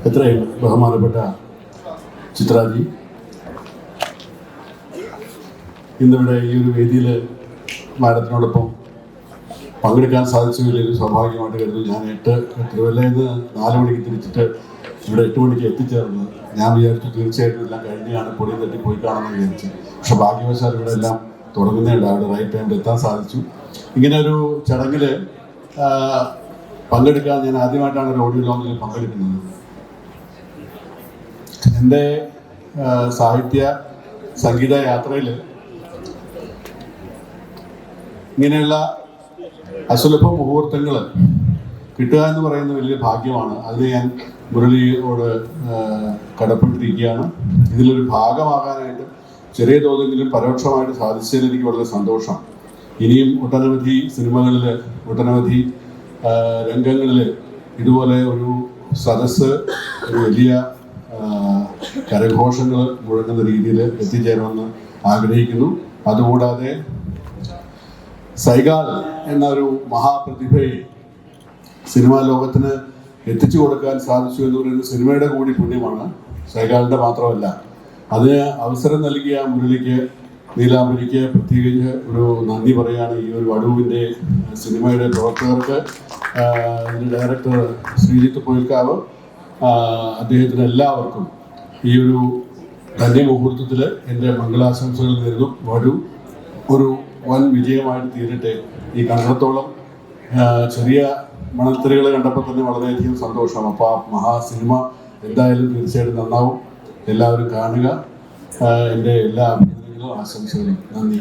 എത്രയും ബഹുമാനപ്പെട്ട ചിത്രാജി, ഇന്നിവിടെ ഈ ഒരു വേദിയിൽ മാഡത്തിനോടൊപ്പം പങ്കെടുക്കാൻ സാധിച്ച വലിയൊരു സൗഭാഗ്യമായിട്ട് കരുതുന്നു. ഞാൻ തിരുവല്ലയിൽ നിന്ന് 4 മണിക്ക് തിരിച്ചിട്ട് ഇവിടെ 8 മണിക്ക് എത്തിച്ചേർന്നത്. ഞാൻ വിചാരിച്ചു തീർച്ചയായിട്ടും എല്ലാം കഴിഞ്ഞാണ് പൊടി തട്ടി പോയി കാണാമെന്ന് വിചാരിച്ചു. പക്ഷെ ഭാഗ്യവശാൽ ഇവിടെ എല്ലാം തുടങ്ങുന്നതുകൊണ്ട് അവിടെ റൈറ്റ് ടൈമിൽ എത്താൻ സാധിച്ചു. ഇങ്ങനെ ഒരു ചടങ്ങിൽ പങ്കെടുക്കാൻ ഞാൻ ആദ്യമായിട്ടാണ് ഒരു ഓഡിയോ ലോഞ്ചിൽ പങ്കെടുക്കുന്നത്. എൻ്റെ സാഹിത്യ സംഗീത യാത്രയിൽ ഇങ്ങനെയുള്ള അസുലഭ മുഹൂർത്തങ്ങൾ കിട്ടുക എന്ന് പറയുന്ന വലിയ ഭാഗ്യമാണ്. അതിന് ഞാൻ മുരളിയോട് കടപ്പെട്ടിരിക്കുകയാണ്. ഇതിലൊരു ഭാഗമാകാനായിട്ട് ചെറിയ തോതെങ്കിലും പരോക്ഷമായിട്ട് സാധിച്ചതിൽ എനിക്ക് വളരെ സന്തോഷം. ഇനിയും ഒട്ടനവധി സിനിമകളിൽ, ഒട്ടനവധി രംഗങ്ങളിൽ ഇതുപോലെ ഒരു സദസ്സ്, ഒരു വലിയ കരഘോഷങ്ങൾ മുഴങ്ങുന്ന രീതിയിൽ എത്തിച്ചേരുമെന്ന് ആഗ്രഹിക്കുന്നു. അതുകൂടാതെ സൈഗാൾ എന്ന ഒരു മഹാപ്രതിഭയെ സിനിമാ ലോകത്തിന് എത്തിച്ചു കൊടുക്കാൻ സാധിച്ചു എന്ന് പറയുന്നത് സിനിമയുടെ കൂടി പുണ്യമാണ്, സൈഗാളിൻ്റെ മാത്രമല്ല. അതിന് അവസരം നൽകിയ മുരളിക്ക്, നീലാംബരിക്ക് പ്രത്യേകിച്ച് ഒരു നന്ദി പറയുകയാണ്. ഈ ഒരു വടുവിൻ്റെ സിനിമയുടെ പ്രവർത്തകർക്ക്, ഇതിൻ്റെ ഡയറക്ടർ ശ്രീജിത്ത് പൊയിൽക്കാവ്, അദ്ദേഹത്തിന് എല്ലാവർക്കും ഈ ഒരു ധന്യമുഹൂർത്തത്തിൽ എൻ്റെ മംഗളാശംസകൾ നേരുന്നു. വടു ഒരു വൻ വിജയമായിട്ട് തീരട്ടെ. ഈ കണ്ടത്തോളം ചെറിയ മണത്തിരികൾ കണ്ടപ്പോൾ തന്നെ വളരെയധികം സന്തോഷം. അപ്പോൾ ആ മഹാസിനിമ എന്തായാലും തീർച്ചയായിട്ടും നന്നാവും. എല്ലാവരും കാണുക. എൻ്റെ എല്ലാ അഭിനന്ദനങ്ങളും ആശംസകളും. നന്ദി.